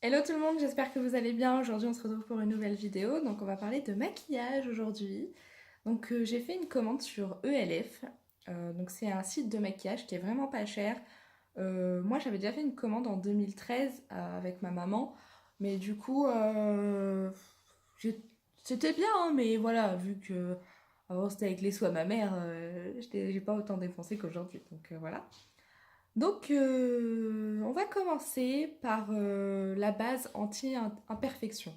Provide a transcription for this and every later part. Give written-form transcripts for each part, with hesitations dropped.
Hello tout le monde, j'espère que vous allez bien. Aujourd'hui on se retrouve pour une nouvelle vidéo. Donc on va parler de maquillage aujourd'hui. Donc j'ai fait une commande sur ELF. Donc c'est un site de maquillage qui est vraiment pas cher. Moi j'avais déjà fait une commande en 2013 avec ma maman. Mais du coup c'était bien hein, mais voilà, vu que avant c'était avec les sous à ma mère, j'ai pas autant dépensé qu'aujourd'hui. Donc voilà. Donc, on va commencer par la base anti-imperfection.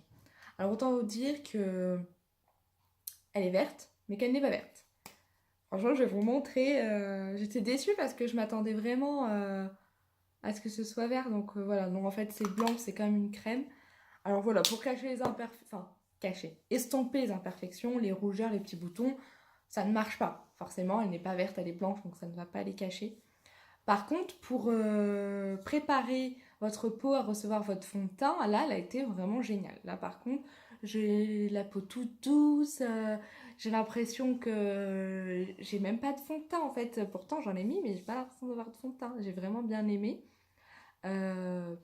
Alors, autant vous dire que elle est verte, mais qu'elle n'est pas verte. Franchement, je vais vous montrer. J'étais déçue parce que je m'attendais vraiment à ce que ce soit vert. Donc, voilà. Donc, en fait, c'est blanc, c'est quand même une crème. Alors, voilà, pour cacher les imperfections. Enfin, cacher. Estomper les imperfections, les rougeurs, les petits boutons, ça ne marche pas. Forcément, elle n'est pas verte, elle est blanche, donc ça ne va pas les cacher. Par contre, pour préparer votre peau à recevoir votre fond de teint, là, elle a été vraiment géniale. Là, par contre, j'ai la peau toute douce, j'ai l'impression que j'ai même pas de fond de teint en fait. Pourtant, j'en ai mis, mais j'ai pas l'impression d'avoir de fond de teint. J'ai vraiment bien aimé.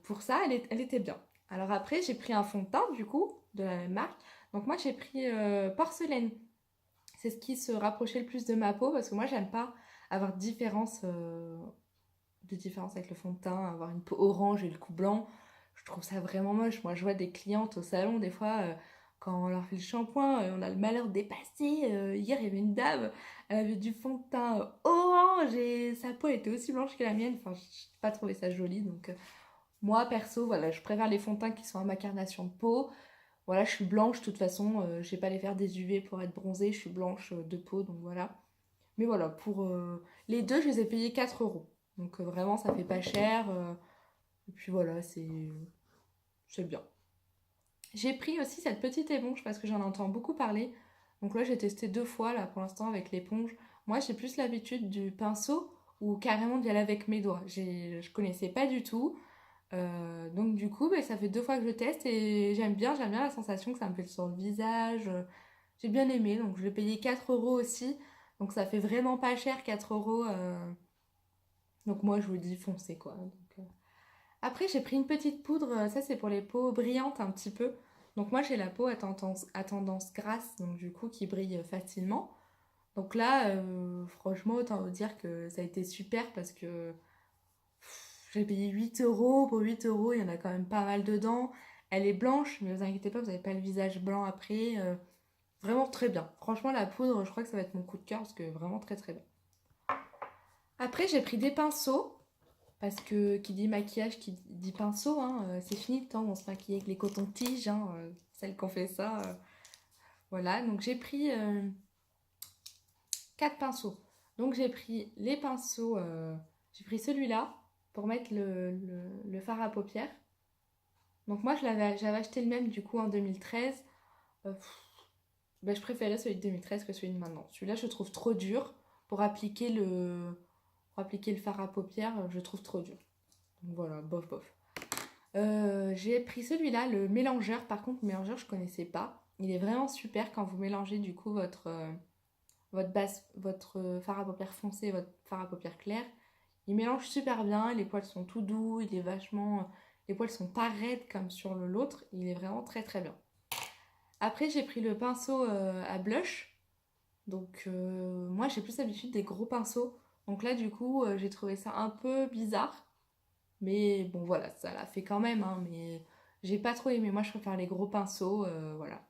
Pour ça, elle était bien. Alors après, j'ai pris un fond de teint, du coup, de la même marque. Donc moi, j'ai pris Porcelaine. C'est ce qui se rapprochait le plus de ma peau parce que moi, j'aime pas avoir de différence avec le fond de teint, avoir une peau orange et le cou blanc. Je trouve ça vraiment moche. Moi, je vois des clientes au salon, des fois, quand on leur fait le shampoing, on a le malheur de dépasser. Hier, il y avait une dame, elle avait du fond de teint orange et sa peau était aussi blanche que la mienne. Enfin, je n'ai pas trouvé ça joli. Donc, moi, perso, voilà, je préfère les fonds de teint qui sont à ma carnation de peau. Voilà, je suis blanche, de toute façon, je vais pas les faire des UV pour être bronzée, je suis blanche de peau, donc voilà. Mais voilà, pour les deux, je les ai payés 4 euros. Donc vraiment, ça fait pas cher. Et puis voilà, c'est bien. J'ai pris aussi cette petite éponge parce que j'en entends beaucoup parler. Donc là, j'ai testé deux fois là pour l'instant avec l'éponge. Moi, j'ai plus l'habitude du pinceau ou carrément d'y aller avec mes doigts. Je connaissais pas du tout. Donc du coup, bah, ça fait deux fois que je teste et j'aime bien la sensation que ça me fait sur le visage. J'ai bien aimé, donc je l'ai payé 4 euros aussi. Donc ça fait vraiment pas cher, 4 euros. Donc moi, je vous dis foncez quoi. Donc, après, j'ai pris une petite poudre, ça c'est pour les peaux brillantes un petit peu. Donc moi, j'ai la peau à tendance grasse, donc du coup qui brille facilement. Donc là, franchement, autant vous dire que ça a été super parce que j'ai payé 8 euros. Pour 8 euros, il y en a quand même pas mal dedans. Elle est blanche, mais vous inquiétez pas, vous n'avez pas le visage blanc après. Vraiment très bien. Franchement, la poudre, je crois que ça va être mon coup de cœur parce que vraiment très très bien. Après, j'ai pris des pinceaux. Parce que qui dit maquillage, qui dit pinceau, hein, c'est fini le temps où on se maquille avec les cotons-tiges, hein, celles qui ont fait ça. Voilà, donc j'ai pris 4 pinceaux. Donc j'ai pris les pinceaux, j'ai pris celui-là pour mettre le fard à paupières. Donc moi j'avais acheté le même du coup en 2013. Ben, je préférais celui de 2013 que celui de maintenant. Celui-là je trouve trop dur pour appliquer le fard à paupières, je trouve trop dur. Donc voilà, bof bof. J'ai pris celui-là, le mélangeur. Par contre, le mélangeur, je connaissais pas. Il est vraiment super quand vous mélangez du coup votre base, votre fard à paupières foncé et votre fard à paupières clair. Il mélange super bien, les poils sont tout doux, il est vachement. Les poils sont pas raides comme sur l'autre, il est vraiment très très bien. Après, j'ai pris le pinceau à blush. Donc, moi, j'ai plus l'habitude des gros pinceaux. Donc là, du coup, j'ai trouvé ça un peu bizarre. Mais bon, voilà, ça l'a fait quand même, hein, mais j'ai pas trop aimé. Moi, je préfère les gros pinceaux, voilà.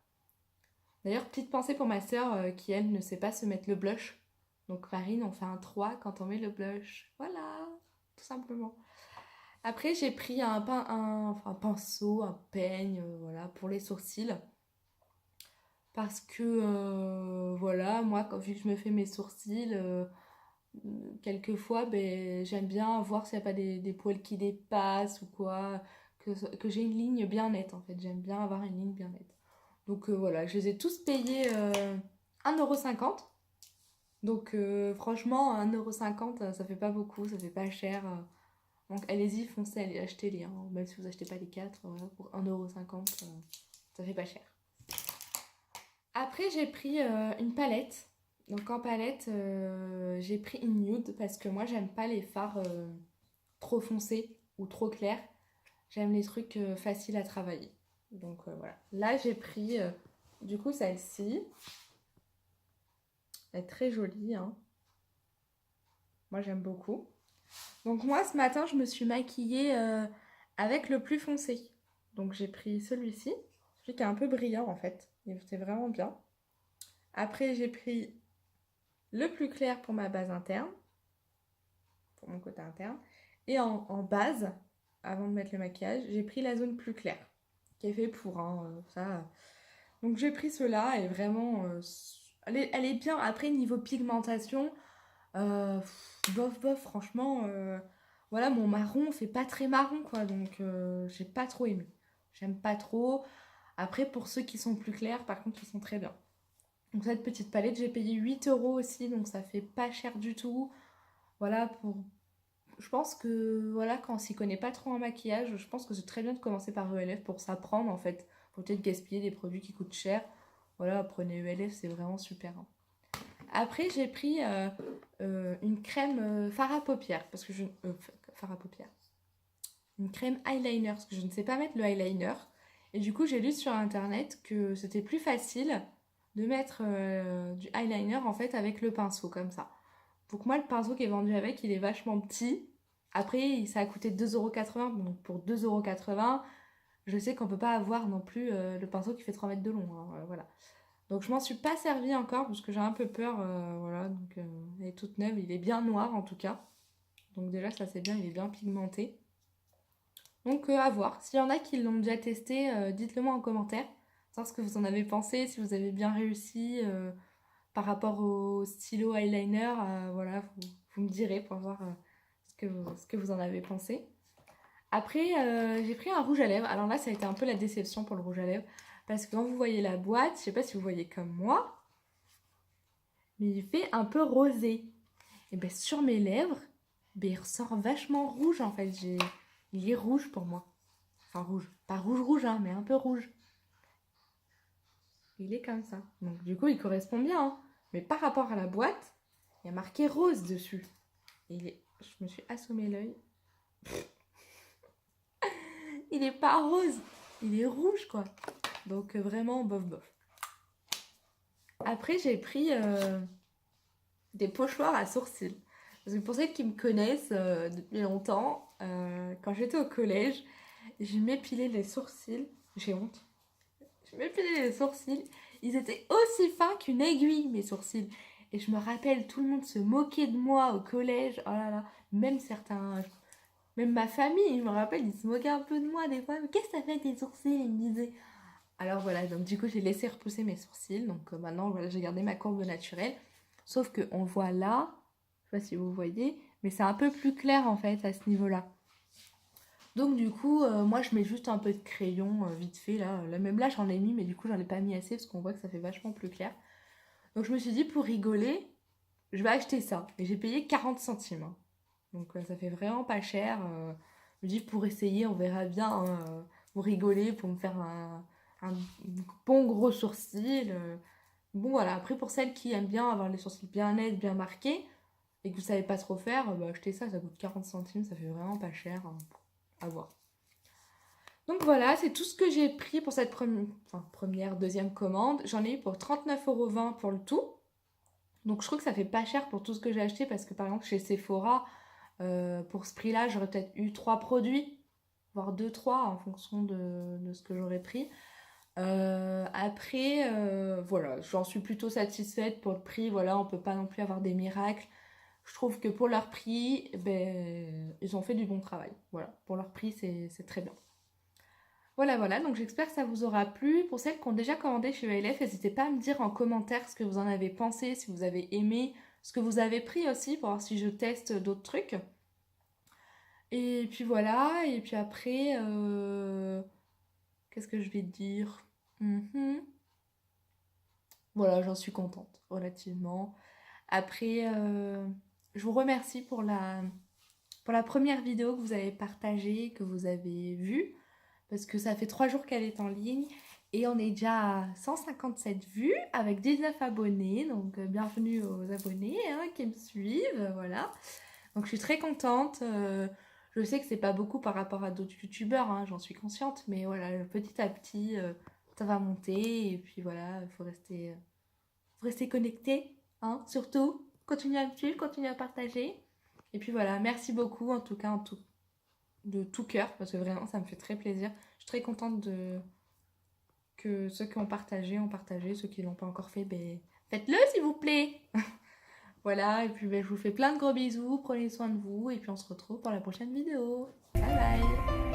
D'ailleurs, petite pensée pour ma sœur qui, elle, ne sait pas se mettre le blush. Donc, Marine, on fait un 3 quand on met le blush. Voilà, tout simplement. Après, j'ai pris un pinceau, un peigne, voilà, pour les sourcils. Parce que, voilà, moi, vu que je me fais mes sourcils, quelquefois, ben, j'aime bien voir s'il n'y a pas des poils qui dépassent ou quoi, que j'ai une ligne bien nette en fait. J'aime bien avoir une ligne bien nette. Donc voilà, je les ai tous payés 1,50 €. Donc franchement, 1,50 €, ça fait pas beaucoup, ça fait pas cher. Donc allez-y, foncez, allez achetez-les. Hein. Même si vous achetez pas les 4, voilà, pour 1,50 €, ça fait pas cher. Après, j'ai pris une palette. Donc en palette, j'ai pris une nude parce que moi, j'aime pas les fards trop foncés ou trop clairs. J'aime les trucs faciles à travailler. Donc voilà. Là, j'ai pris du coup celle-ci. Elle est très jolie, hein. Moi, j'aime beaucoup. Donc moi, ce matin, je me suis maquillée avec le plus foncé. Donc j'ai pris celui-ci, celui qui est un peu brillant en fait. C'est vraiment bien. Après, j'ai pris le plus clair pour ma base interne, pour mon côté interne. Et en base, avant de mettre le maquillage, j'ai pris la zone plus claire, qui est fait pour ça. Donc j'ai pris cela et vraiment, elle est bien. Après, niveau pigmentation, bof bof, franchement, voilà, mon marron fait pas très marron quoi, donc j'ai pas trop aimé. J'aime pas trop. Après, pour ceux qui sont plus clairs, par contre, ils sont très bien. Donc cette petite palette, j'ai payé 8 euros aussi, donc ça fait pas cher du tout. Voilà, je pense que voilà, quand on s'y connaît pas trop en maquillage, je pense que c'est très bien de commencer par ELF pour s'apprendre en fait. Faut peut-être gaspiller des produits qui coûtent cher. Voilà, prenez ELF, c'est vraiment super, hein. Après, j'ai pris une crème fard à paupières, parce que fard à paupières. Une crème eyeliner, parce que je ne sais pas mettre le eyeliner. Et du coup, j'ai lu sur internet que c'était plus facile de mettre du eyeliner en fait avec le pinceau, comme ça. Donc moi, le pinceau qui est vendu avec, il est vachement petit. Après, ça a coûté 2,80 €. Donc pour 2,80 €, je sais qu'on peut pas avoir non plus le pinceau qui fait 3 mètres de long, hein, voilà. Donc je m'en suis pas servi encore parce que j'ai un peu peur. Voilà, donc elle est toute neuve. Il est bien noir en tout cas. Donc déjà, ça c'est bien, il est bien pigmenté. Donc à voir. S'il y en a qui l'ont déjà testé, dites-le moi en commentaire. Savoir ce que vous en avez pensé, si vous avez bien réussi par rapport au stylo eyeliner. Voilà, vous me direz pour voir ce que vous en avez pensé. Après, j'ai pris un rouge à lèvres. Alors là, ça a été un peu la déception pour le rouge à lèvres. Parce que quand vous voyez la boîte, je sais pas si vous voyez comme moi, mais il fait un peu rosé. Et bien sur mes lèvres, ben, il ressort vachement rouge en fait. Il est rouge pour moi. Enfin rouge. Pas rouge rouge, hein, mais un peu rouge. Il est comme ça. Donc du coup, il correspond bien, hein. Mais par rapport à la boîte, il y a marqué rose dessus. Et je me suis assommé l'œil. Il est pas rose. Il est rouge, quoi. Donc vraiment, bof bof. Après, j'ai pris des pochoirs à sourcils. Parce que pour celles qui me connaissent depuis longtemps, quand j'étais au collège, je m'épilais les sourcils. J'ai honte. Je m'épilais les sourcils. Ils étaient aussi fins qu'une aiguille, mes sourcils. Et je me rappelle, tout le monde se moquait de moi au collège. Oh là là. Même certains... Même ma famille, je me rappelle, ils se moquaient un peu de moi des fois. Mais qu'est-ce que ça fait avec tes sourcils? Ils me disaient. Alors voilà, donc du coup, j'ai laissé repousser mes sourcils. Donc maintenant, voilà, j'ai gardé ma courbe naturelle. Sauf qu'on voit là, je sais pas si vous voyez, mais c'est un peu plus clair en fait à ce niveau-là. Donc du coup, moi je mets juste un peu de crayon vite fait là. Même là j'en ai mis, mais du coup j'en ai pas mis assez parce qu'on voit que ça fait vachement plus clair. Donc je me suis dit pour rigoler, je vais acheter ça. Et j'ai payé 40 centimes, hein. Donc ça fait vraiment pas cher. Je me dis pour essayer, on verra bien, hein, pour rigoler, pour me faire un bon gros sourcil. Bon voilà, après pour celles qui aiment bien avoir les sourcils bien nets, bien marqués, et que vous savez pas trop faire, bah, achetez ça, ça coûte 40 centimes, ça fait vraiment pas cher, hein, à voir. Donc voilà, c'est tout ce que j'ai pris pour cette première, deuxième commande. J'en ai eu pour 39,20 € pour le tout. Donc je trouve que ça fait pas cher pour tout ce que j'ai acheté parce que par exemple chez Sephora, pour ce prix-là, j'aurais peut-être eu 3 produits, voire 2-3 en fonction de ce que j'aurais pris. Après, voilà, j'en suis plutôt satisfaite pour le prix. Voilà, on peut pas non plus avoir des miracles. Je trouve que pour leur prix, ben, ils ont fait du bon travail. Voilà, pour leur prix, c'est très bien. Voilà, voilà, donc j'espère que ça vous aura plu. Pour celles qui ont déjà commandé chez ELF, n'hésitez pas à me dire en commentaire ce que vous en avez pensé, si vous avez aimé, ce que vous avez pris aussi, pour voir si je teste d'autres trucs. Et puis voilà, et puis après, qu'est-ce que je vais dire? Voilà, j'en suis contente, relativement. Après, je vous remercie pour la première vidéo que vous avez partagée, que vous avez vue, parce que ça fait 3 jours qu'elle est en ligne, et on est déjà à 157 vues, avec 19 abonnés, donc bienvenue aux abonnés hein, qui me suivent, voilà. Donc je suis très contente, Je sais que c'est pas beaucoup par rapport à d'autres youtubeurs, hein, j'en suis consciente, mais voilà, petit à petit, ça va monter, et puis voilà, faut rester connecté, hein, surtout. Continuez à me suivre, continuez à partager. Et puis voilà, merci beaucoup, en tout cas, de tout cœur, parce que vraiment, ça me fait très plaisir. Je suis très contente que ceux qui ont partagé, ceux qui l'ont pas encore fait, ben, faites-le s'il vous plaît. Voilà, et puis ben, je vous fais plein de gros bisous, prenez soin de vous, et puis on se retrouve pour la prochaine vidéo. Bye bye.